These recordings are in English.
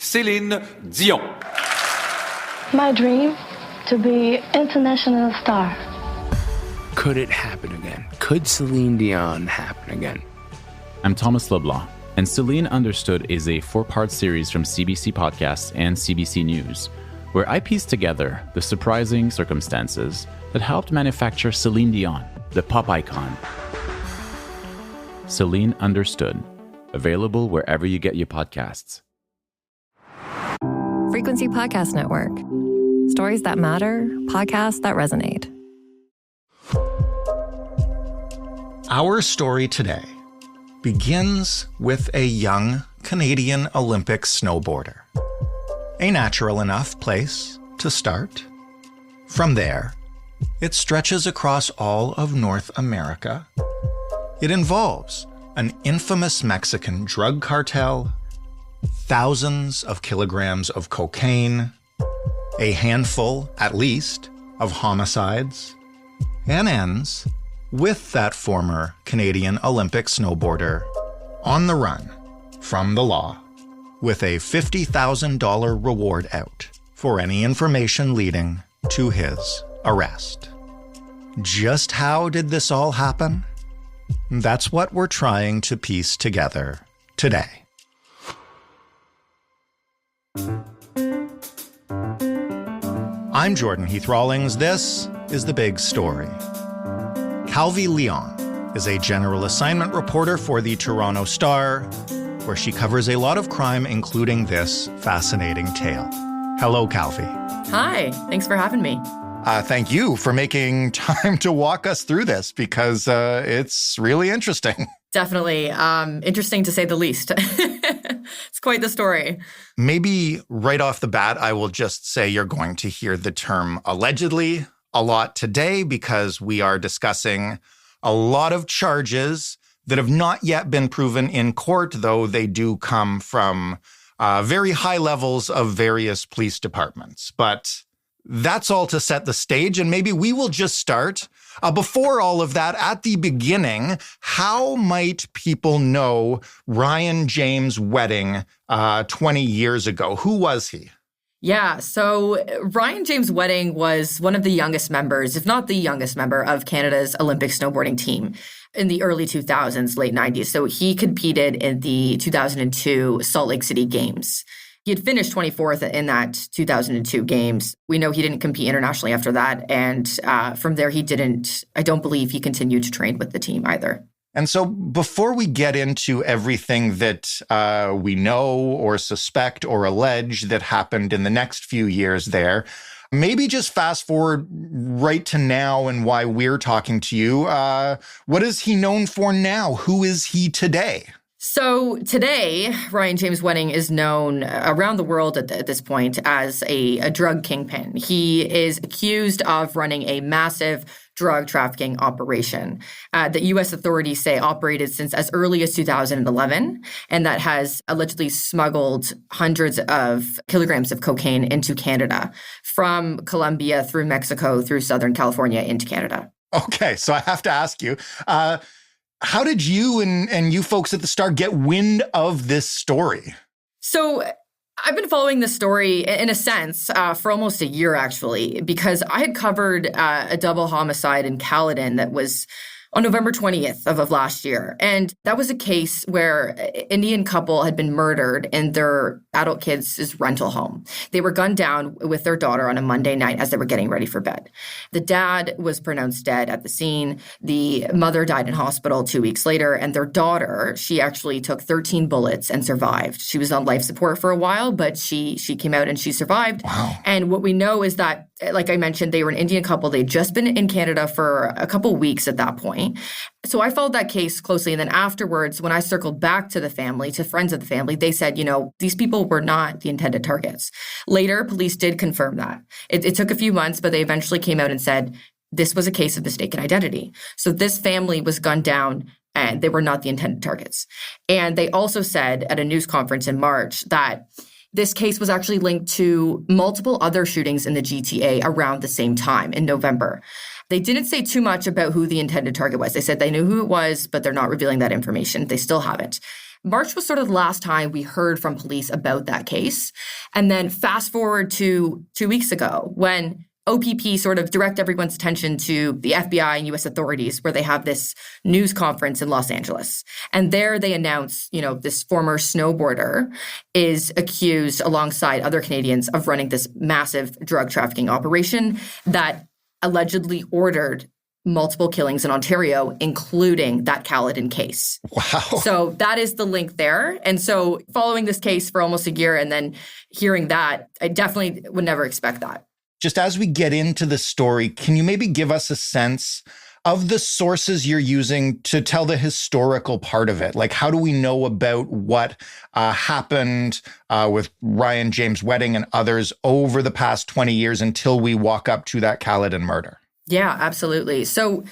Céline Dion. My dream, to be international star. Could it happen again? Could Celine Dion happen again? I'm Thomas Leblanc, and Celine Understood is a 4-part series from CBC Podcasts and CBC News, where I piece together the surprising circumstances that helped manufacture Celine Dion, the pop icon. Celine Understood, available wherever you get your podcasts. Frequency Podcast Network. Stories that matter, podcasts that resonate. Our story today begins with a young Canadian Olympic snowboarder. A natural enough place to start. From there, it stretches across all of North America. It involves an infamous Mexican drug cartel, thousands of kilograms of cocaine, a handful, at least, of homicides, and ends with that former Canadian Olympic snowboarder on the run from the law with a $50,000 reward out for any information leading to his arrest. Just how did this all happen? That's what we're trying to piece together today. I'm Jordan Heath Rawlings. This is The Big Story. Calvi Leon is a general assignment reporter for the Toronto Star, where she covers a lot of crime, including this fascinating tale. Hello, Calvi. Hi, thanks for having me. Thank you for making time to walk us through this, because it's really interesting. Definitely. Interesting to say the least. It's quite the story. Maybe right off the bat, I will just say you're going to hear the term allegedly a lot today, because we are discussing a lot of charges that have not yet been proven in court, though they do come from very high levels of various police departments. But that's all to set the stage, and maybe we will just start. Before all of that, at the beginning, how might people know Ryan James Wedding 20 years ago? Who was he? Yeah, so Ryan James Wedding was one of the youngest members, if not the youngest member, of Canada's Olympic snowboarding team in the early 2000s, late 90s. So he competed in the 2002 Salt Lake City Games. He had finished 24th in that 2002 Games. We know he didn't compete internationally after that. And from there, I don't believe he continued to train with the team either. And so before we get into everything that we know or suspect or allege that happened in the next few years there, maybe just fast forward right to now and why we're talking to you. What is he known for now? Who is he today? So today, Ryan James Wedding is known around the world at this point as a drug kingpin. He is accused of running a massive drug trafficking operation that U.S. authorities say operated since as early as 2011, and that has allegedly smuggled hundreds of kilograms of cocaine into Canada from Colombia through Mexico through Southern California into Canada. Okay, so I have to ask you, how did you and you folks at the Star get wind of this story? So I've been following this story, in a sense, for almost a year, actually, because I had covered a double homicide in Caledon that was on November 20th of last year. And that was a case where an Indian couple had been murdered in their adult kids' rental home. They were gunned down with their daughter on a Monday night as they were getting ready for bed. The dad was pronounced dead at the scene. The mother died in hospital 2 weeks later. And their daughter, she actually took 13 bullets and survived. She was on life support for a while, but she came out and she survived. Wow. And what we know is that, like I mentioned, they were an Indian couple. They'd just been in Canada for a couple weeks at that point. So I followed that case closely. And then afterwards, when I circled back to the family, to friends of the family, they said, these people were not the intended targets. Later, police did confirm that. It took a few months, but they eventually came out and said, this was a case of mistaken identity. So this family was gunned down and they were not the intended targets. And they also said at a news conference in March that this case was actually linked to multiple other shootings in the GTA around the same time in November. They didn't say too much about who the intended target was. They said they knew who it was, but they're not revealing that information. They still haven't. March was sort of the last time we heard from police about that case. And then fast forward to 2 weeks ago when OPP sort of direct everyone's attention to the FBI and U.S. authorities where they have this news conference in Los Angeles. And there they announce, this former snowboarder is accused alongside other Canadians of running this massive drug trafficking operation that allegedly ordered multiple killings in Ontario, including that Caledon case. Wow. So that is the link there. And so following this case for almost a year and then hearing that, I definitely would never expect that. Just as we get into the story, can you maybe give us a sense of the sources you're using to tell the historical part of it? Like, how do we know about what happened with Ryan James' wedding and others over the past 20 years until we walk up to that Caledon murder? Yeah, absolutely. So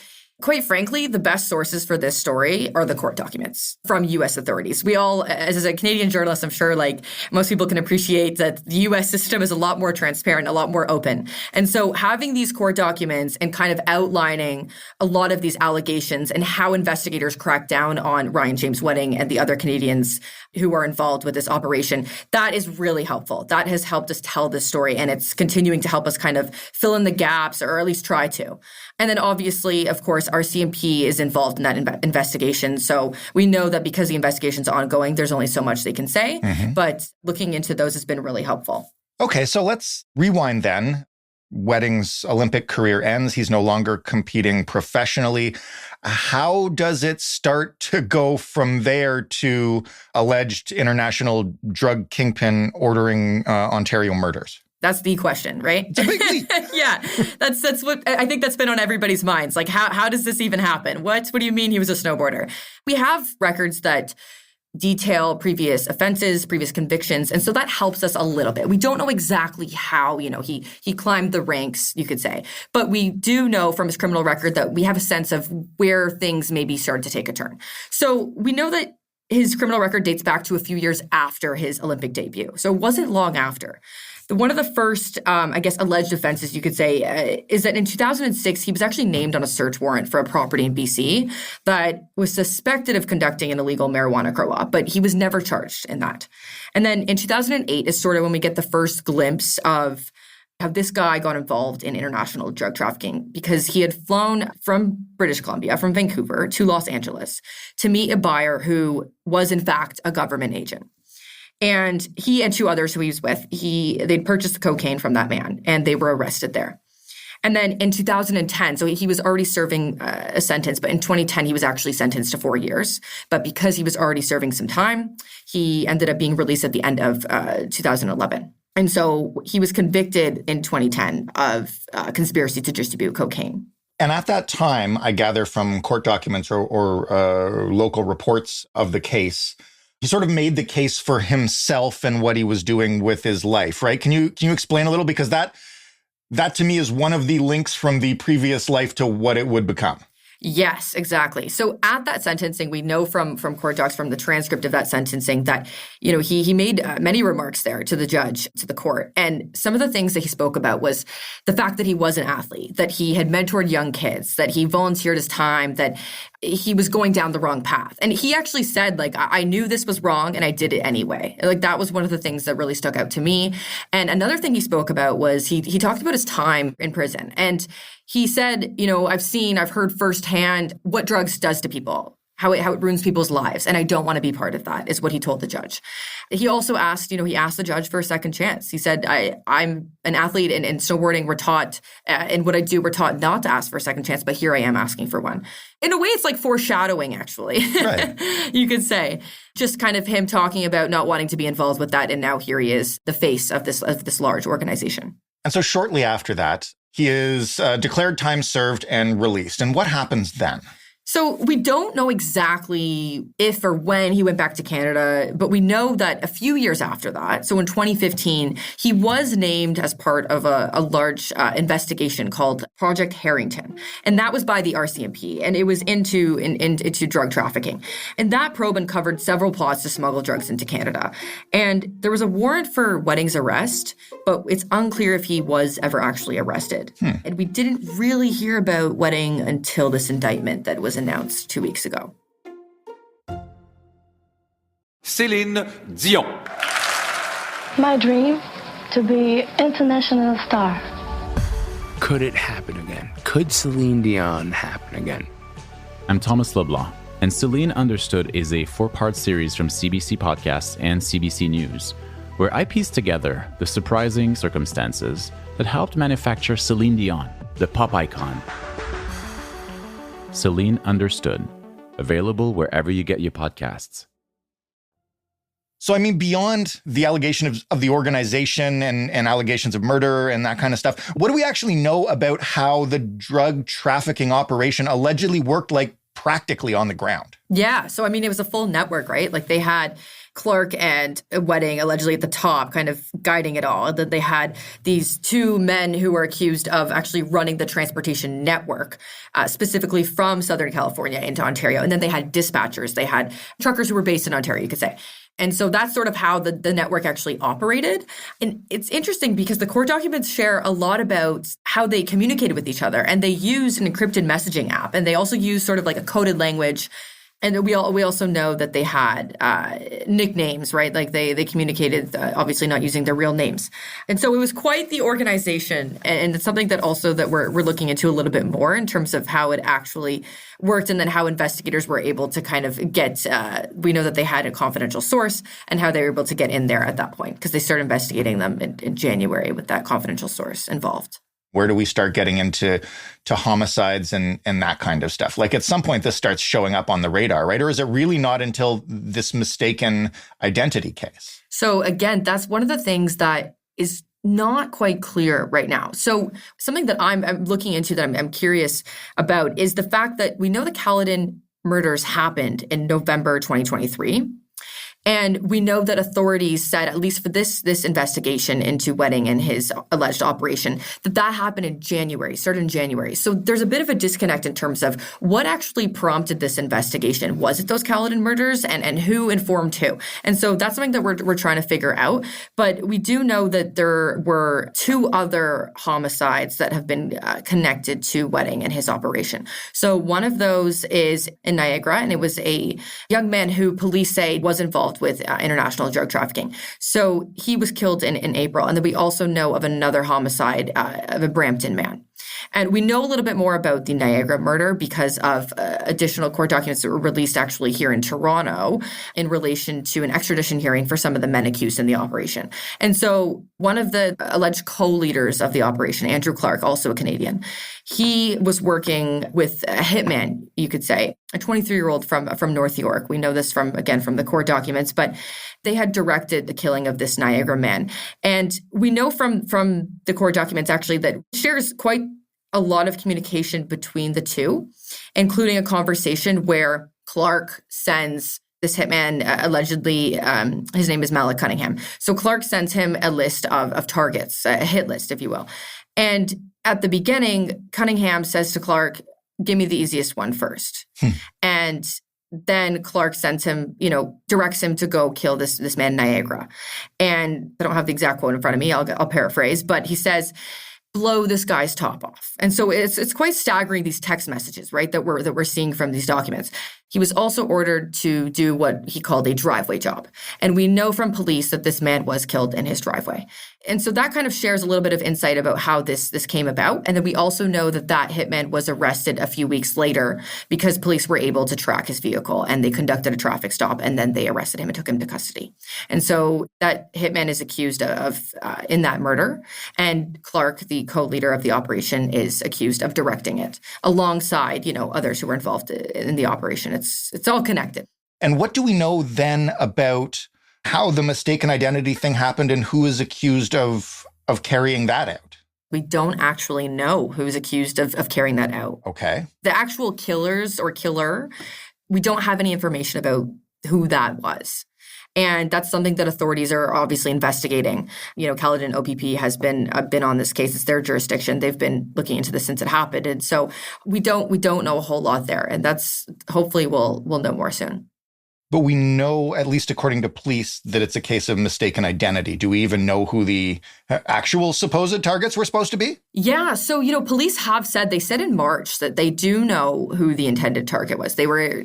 quite frankly, the best sources for this story are the court documents from U.S. authorities. We all, as a Canadian journalist, I'm sure most people can appreciate that the U.S. system is a lot more transparent, a lot more open. And so having these court documents and kind of outlining a lot of these allegations and how investigators cracked down on Ryan James' wedding and the other Canadians who are involved with this operation, that is really helpful. That has helped us tell this story, and it's continuing to help us kind of fill in the gaps, or at least try to. And then obviously, of course, our CMP is involved in that investigation. So we know that because the investigation's ongoing, there's only so much they can say. Mm-hmm. But looking into those has been really helpful. Okay, so let's rewind then. Wedding's Olympic career ends. He's no longer competing professionally. How does it start to go from there to alleged international drug kingpin ordering Ontario murders? That's the question, right? Yeah, that's what I think that's been on everybody's minds. Like, how does this even happen? What do you mean he was a snowboarder? We have records that detail previous offenses, previous convictions, and so that helps us a little bit. We don't know exactly how, he climbed the ranks, you could say, but we do know from his criminal record that we have a sense of where things maybe started to take a turn. So we know that his criminal record dates back to a few years after his Olympic debut. So it wasn't long after. One of the first, alleged offenses, you could say, is that in 2006, he was actually named on a search warrant for a property in BC that was suspected of conducting an illegal marijuana grow-op, but he was never charged in that. And then in 2008 is sort of when we get the first glimpse of how this guy got involved in international drug trafficking, because he had flown from British Columbia, from Vancouver, to Los Angeles to meet a buyer who was, in fact, a government agent. And he and two others who he was with, they'd purchased the cocaine from that man, and they were arrested there. And then in 2010, so he was already serving a sentence, but in 2010, he was actually sentenced to 4 years. But because he was already serving some time, he ended up being released at the end of 2011. And so he was convicted in 2010 of conspiracy to distribute cocaine. And at that time, I gather from court documents or local reports of the case, he sort of made the case for himself and what he was doing with his life, right? Can you explain a little? Because that to me is one of the links from the previous life to what it would become. Yes, exactly. So at that sentencing, we know from court docs, from the transcript of that sentencing, that he made many remarks there to the judge, to the court. And some of the things that he spoke about was the fact that he was an athlete, that he had mentored young kids, that he volunteered his time, that he was going down the wrong path. And he actually said, I knew this was wrong and I did it anyway. That was one of the things that really stuck out to me. And another thing he spoke about was he talked about his time in prison. And he said, I've heard firsthand what drugs does to people, how it ruins people's lives. And I don't want to be part of that, is what he told the judge. He also asked, he asked the judge for a second chance. He said, I'm an athlete and in snowboarding, we're taught, and what I do, we're taught not to ask for a second chance, but here I am asking for one. In a way, it's like foreshadowing, actually, right. You could say. Just kind of him talking about not wanting to be involved with that. And now here he is, the face of this large organization. And so shortly after that, he is declared time served and released. And what happens then? So we don't know exactly if or when he went back to Canada, but we know that a few years after that, so in 2015, he was named as part of a large investigation called Project Harrington. And that was by the RCMP, and it was into drug trafficking. And that probe uncovered several plots to smuggle drugs into Canada. And there was a warrant for Wedding's arrest, but it's unclear if he was ever actually arrested. And we didn't really hear about Wedding until this indictment that was announced 2 weeks ago. Céline Dion. My dream to be international star. Could it happen again? Could Celine Dion happen again? I'm Thomas Leblanc, and Celine Understood is a 4-part series from CBC Podcasts and CBC News, where I piece together the surprising circumstances that helped manufacture Celine Dion, the pop icon. Celine Understood, available wherever you get your podcasts. So, I mean, beyond the allegation of the organization and allegations of murder and that kind of stuff, what do we actually know about how the drug trafficking operation allegedly worked, like, practically on the ground? Yeah. So, I mean, it was a full network, right? Like, they had Clark and Wedding allegedly at the top, kind of guiding it all. That they had these two men who were accused of actually running the transportation network, specifically from Southern California into Ontario. And then they had dispatchers. They had truckers who were based in Ontario, you could say. And so that's sort of how the network actually operated. And it's interesting because the court documents share a lot about how they communicated with each other. And they used an encrypted messaging app. And they also used sort of like a coded language. And we also know that they had nicknames, right? Like they communicated, obviously not using their real names. And so it was quite the organization. And it's something that also that we're looking into a little bit more in terms of how it actually worked, and then how investigators were able to kind of get, we know that they had a confidential source, and how they were able to get in there at that point, because they started investigating them in January with that confidential source involved. Where do we start getting into homicides and that kind of stuff? Like, at some point, this starts showing up on the radar, right? Or is it really not until this mistaken identity case? So again, that's one of the things that is not quite clear right now. So something that I'm looking into that I'm curious about is the fact that we know the Caledon murders happened in November 2023. And we know that authorities said, at least for this investigation into Wedding and his alleged operation, that happened in January, started in January. So there's a bit of a disconnect in terms of what actually prompted this investigation. Was it those Caledon murders, and who informed who? And so that's something that we're trying to figure out. But we do know that there were 2 other homicides that have been connected to Wedding and his operation. So one of those is in Niagara, and it was a young man who police say was involved with international drug trafficking. So he was killed in April. And then we also know of another homicide of a Brampton man. And we know a little bit more about the Niagara murder because of additional court documents that were released actually here in Toronto in relation to an extradition hearing for some of the men accused in the operation. And so one of the alleged co-leaders of the operation, Andrew Clark, also a Canadian, he was working with a hitman, you could say, a 23-year-old from North York. We know this from the court documents, but they had directed the killing of this Niagara man. And we know from the court documents actually that shares quite a lot of communication between the two, including a conversation where Clark sends this hitman, allegedly, his name is Malik Cunningham. So Clark sends him a list of targets, a hit list, if you will. And at the beginning, Cunningham says to Clark, give me the easiest one first. And then Clark sends him, directs him to go kill this man, Niagara. And I don't have the exact quote in front of me. I'll paraphrase, but he says, blow this guy's top off. And so it's quite staggering, these text messages, right, that we're seeing from these documents. He was also ordered to do what he called a driveway job. And we know from police that this man was killed in his driveway. And so that kind of shares a little bit of insight about how this came about. And then we also know that hitman was arrested a few weeks later because police were able to track his vehicle, and they conducted a traffic stop, and then they arrested him and took him to custody. And so that hitman is accused of in that murder. And Clark, the co-leader of the operation, is accused of directing it alongside, others who were involved in the operation. It's all connected. And what do we know then about how the mistaken identity thing happened and who is accused of carrying that out? We don't actually know who's accused of carrying that out. Okay. The actual killers or killer, we don't have any information about who that was. And that's something that authorities are obviously investigating. Caledon OPP has been on this case. It's their jurisdiction. They've been looking into this since it happened. And so we don't know a whole lot there. And that's hopefully we'll know more soon. But we know, at least according to police, that it's a case of mistaken identity. Do we even know who the actual supposed targets were supposed to be? Yeah. So, police have said, they said in March that they do know who the intended target was. They were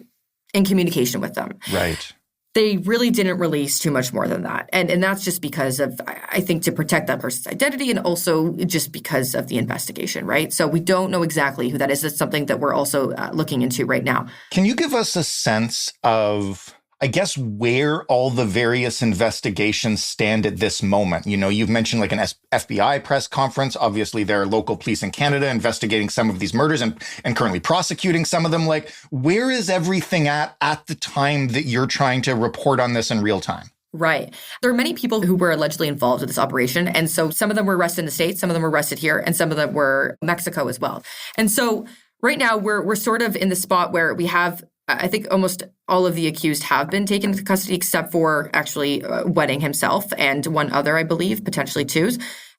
in communication with them. Right. They really didn't release too much more than that. And that's just because of, I think, to protect that person's identity and also just because of the investigation, right? So we don't know exactly who that is. It's something that we're also looking into right now. Can you give us a sense of, I guess, where all the various investigations stand at this moment? You know, you've mentioned like an FBI press conference. Obviously, there are local police in Canada investigating some of these murders and currently prosecuting some of them. Like, where is everything at the time that you're trying to report on this in real time? Right. There are many people who were allegedly involved with this operation. And so some of them were arrested in the States, some of them were arrested here, and some of them were Mexico as well. And so right now we're sort of in the spot where we have, I think almost all of the accused have been taken into custody except for actually Wedding himself and one other, I believe, potentially two.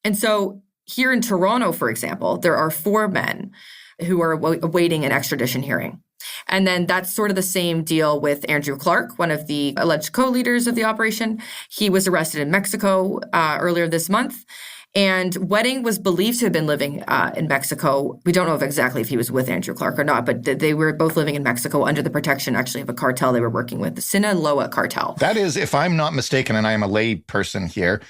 And so here in Toronto, for example, there are 4 men who are awaiting an extradition hearing. And then that's sort of the same deal with Andrew Clark, one of the alleged co-leaders of the operation. He was arrested in Mexico earlier this month. And Wedding was believed to have been living in Mexico. We don't know exactly if he was with Andrew Clark or not, but they were both living in Mexico under the protection, actually, of a cartel they were working with, the Sinaloa cartel. That is, if I'm not mistaken, and I am a lay person here,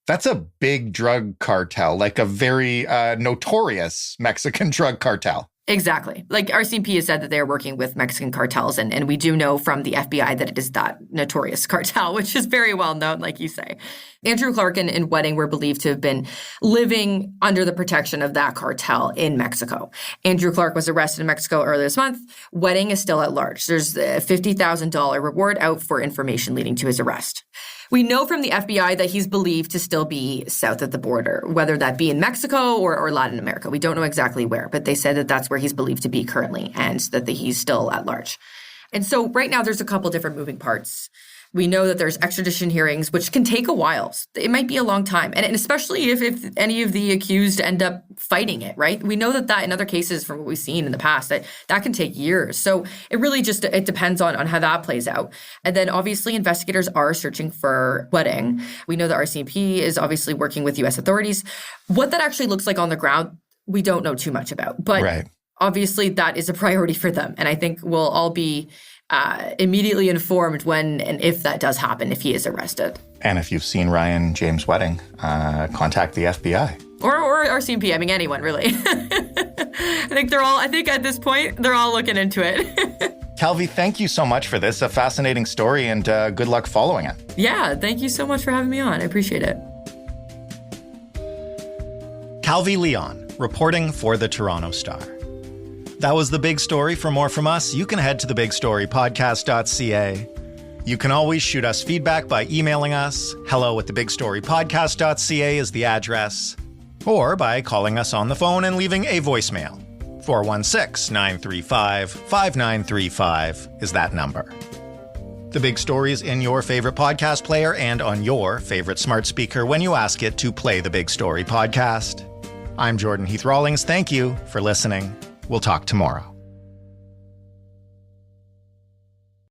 that's a big drug cartel, like a very notorious Mexican drug cartel. Exactly. Like RCMP has said that they're working with Mexican cartels, and we do know from the FBI that it is that notorious cartel, which is very well known, like you say. Andrew Clark and Wedding were believed to have been living under the protection of that cartel in Mexico. Andrew Clark was arrested in Mexico earlier this month. Wedding is still at large. There's a $50,000 reward out for information leading to his arrest. We know from the FBI that he's believed to still be south of the border, whether that be in Mexico or Latin America. We don't know exactly where, but they said that that's where he's believed to be currently and that he's still at large. And so right now there's a couple different moving parts. We know that there's extradition hearings, which can take a while. It might be a long time. And especially if any of the accused end up fighting it, right? We know that in other cases from what we've seen in the past, that can take years. So it really just, it depends on how that plays out. And then obviously investigators are searching for Wedding. We know that RCMP is obviously working with U.S. authorities. What that actually looks like on the ground, we don't know too much about. But obviously that is a priority for them. And I think we'll all be immediately informed when and if that does happen, if he is arrested. And if you've seen Ryan James Wedding, contact the FBI. Or RCMP, I mean, anyone, really. I think at this point, they're all looking into it. Calvi, thank you so much for this. A fascinating story, and good luck following it. Yeah, thank you so much for having me on. I appreciate it. Calvi Leon, reporting for the Toronto Star. That was The Big Story. For more from us, you can head to thebigstorypodcast.ca. You can always shoot us feedback by emailing us. hello@thebigstorypodcast.ca is the address. Or by calling us on the phone and leaving a voicemail. 416-935-5935 is that number. The Big Story is in your favorite podcast player and on your favorite smart speaker when you ask it to play The Big Story podcast. I'm Jordan Heath Rawlings. Thank you for listening. We'll talk tomorrow.